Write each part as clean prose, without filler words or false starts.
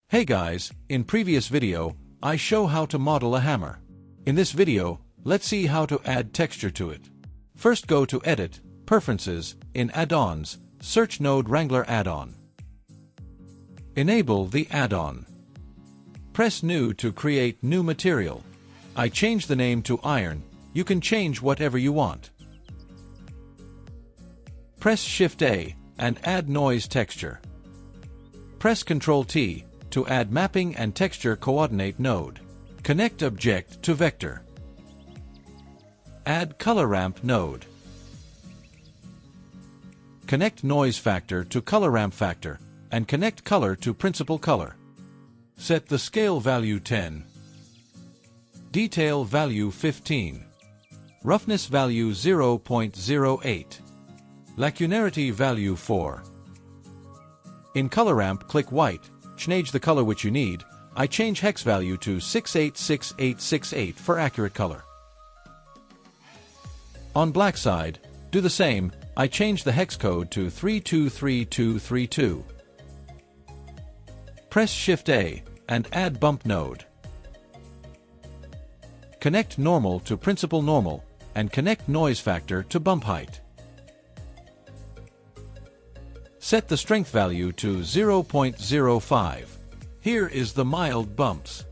Hey guys, in previous video, I show how to model a hammer. In this video, let's see how to add texture to it. First go to Edit, Preferences, in Add-ons, search Node Wrangler Add-on. Enable the add-on. Press New to create new material. I change the name to Iron. You can change whatever you want. Press Shift-A and add Noise Texture. Press Ctrl-T to add Mapping and Texture Coordinate node. Connect Object to Vector. Add Color Ramp node. Connect Noise Factor to Color Ramp Factor, and connect Color to Principal Color. Set the Scale value 10. Detail value 15. Roughness value 0.08. Lacunarity value 4. In Color Ramp, click White, change the color which you need. I change hex value to 686868 for accurate color. On black side, do the same. I change the hex code to 323232. Press Shift-A and add Bump node. Connect Normal to Principal Normal and connect Noise Factor to Bump Height. Set the strength value to 0.05. Here is the mild bumps.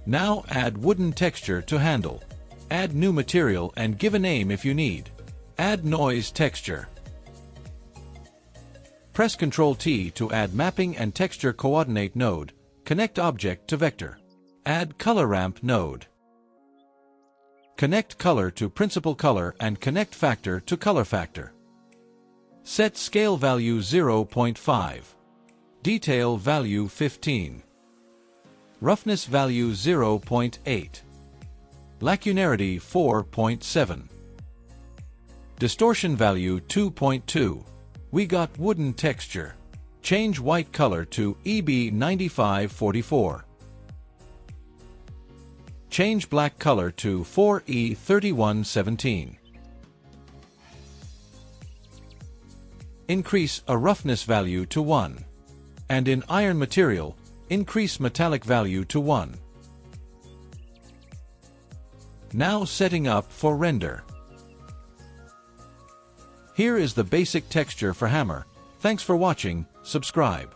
Now add wooden texture to handle. Add new material and give a name if you need. Add noise texture. Press Ctrl-T to add Mapping and Texture Coordinate node. Connect Object to Vector. Add Color Ramp node. Connect Color to Principal Color and connect Factor to Color Factor. Set Scale value 0.5. Detail value 15. Roughness value 0.8. Lacunarity 4.7. Distortion value 2.2. We got wooden texture. Change white color to EB9544. Change black color to 4E3117. Increase a roughness value to 1. And in iron material, increase metallic value to 1. Now setting up for render. Here is the basic texture for hammer. Thanks for watching. Subscribe.